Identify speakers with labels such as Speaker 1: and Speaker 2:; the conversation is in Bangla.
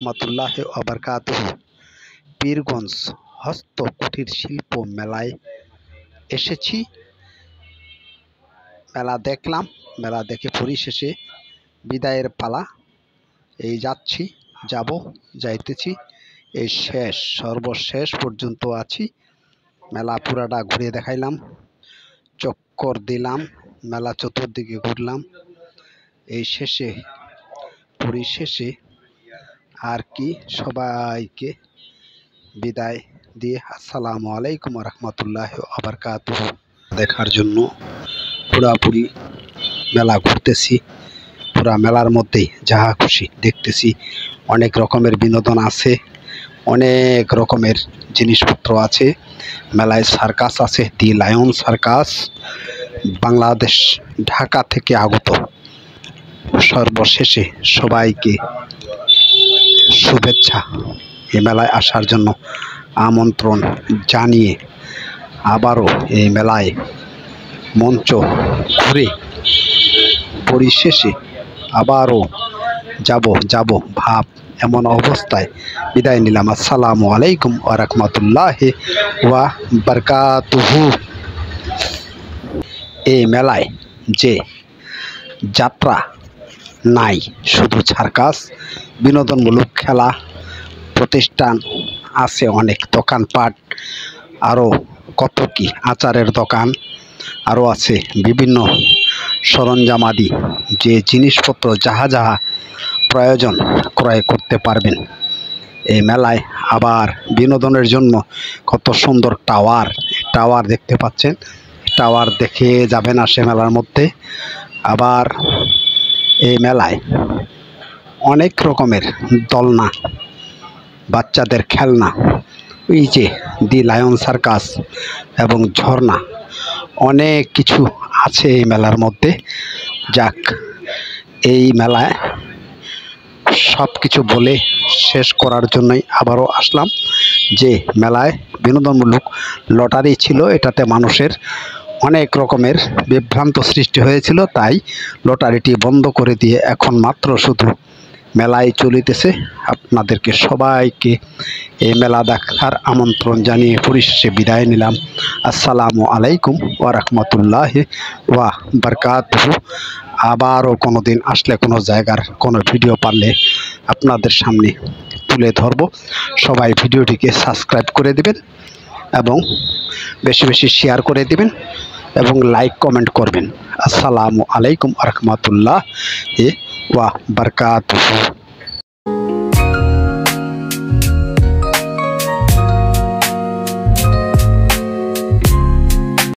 Speaker 1: রহমতুল্লাহ ওবারকাতুহু। পীরগঞ্জ হস্ত কুটির শিল্প মেলায় এসেছি। মেলা দেখলাম, মেলা দেখে পরিশেষে বিদায়ের পালা। এই যাইতেছি, এই সর্বশেষ পর্যন্ত আছি। মেলা পুরাটা ঘুরে দেখাইলাম, চক্কর দিলাম, মেলা চতুর্দিকে ঘুরলাম। এই পরিশেষে আর কি সবাইকে বিদায় দিয়ে আসসালামু আলাইকুম রহমতুল্লাহ ওবারকাতুহু দেখার জন্য পুরাপুরি মেলা ঘুরতেছি। পুরা মেলার মধ্যে যাহা খুশি দেখতেছি। অনেক রকমের বিনোদন আছে, অনেক রকমের জিনিসপত্র আছে। মেলায় সার্কাস আছে, দি লায়ন সার্কাস, বাংলাদেশ ঢাকা থেকে আগত। সর্বশেষে সবাইকে শুভেচ্ছা, এই মেলায় আসার জন্য আমন্ত্রণ জানিয়ে আবারও এই মেলায় মঞ্চ ঘুরে পরিশেষে আবারও যাব ভাব এমন অবস্থায় বিদায় নিলাম। আসসালামু আলাইকুম ওয়া রাহমাতুল্লাহি ওয়া বারাকাতুহু। এই মেলায় যে যাত্রা নাই, শুধু সার্কাস, বিনোদনমূলক খেলা, প্রতিষ্ঠান আছে, অনেক দোকানপাট, আরও কত কি, আচারের দোকান, আরও আছে বিভিন্ন সরঞ্জামাদি, যে জিনিসপত্র যাহা যাহা প্রয়োজন ক্রয় করতে পারবেন। এই মেলায় আবার বিনোদনের জন্য কত সুন্দর টাওয়ার দেখতে পাচ্ছেন। টাওয়ার দেখে যাবেন আসে মেলার মধ্যে। আবার এই মেলায় অনেক রকমের দোলনা, বাচ্চাদের খেলনা, এই যে দি লায়ন সার্কাস এবং ঝর্ণা, অনেক কিছু আছে এই মেলার মধ্যে। যাক, এই মেলায় সব কিছু বলে শেষ করার জন্যই আবারও আসলাম। যে মেলায় বিনোদনমূলক লটারি ছিল, এটাতে মানুষের অনেক রকমের বিভ্রান্ত সৃষ্টি হয়েছিল, তাই লটারিটি বন্ধ করে দিয়ে এখন মাত্র শুধু মেলায় চলিতেছে। আপনাদেরকে সবাইকে এই মেলা দেখার আমন্ত্রণ জানিয়ে পরিশেষে বিদায় নিলাম। আসসালামু আলাইকুম ওয়া রাহমাতুল্লাহি ওয়া বারাকাতুহু। আবারও কোনো দিন আসলে কোনো জায়গার কোনো ভিডিও পারলে আপনাদের সামনে তুলে ধরব। সবাই ভিডিওটিকে সাবস্ক্রাইব করে দিবেন এবং বেশি বেশি শেয়ার করে দিবেন এবং লাইক কমেন্ট করবেন। আসসালামু আলাইকুম ওয়া রাহমাতুল্লাহি ওয়া বারাকাতুহু।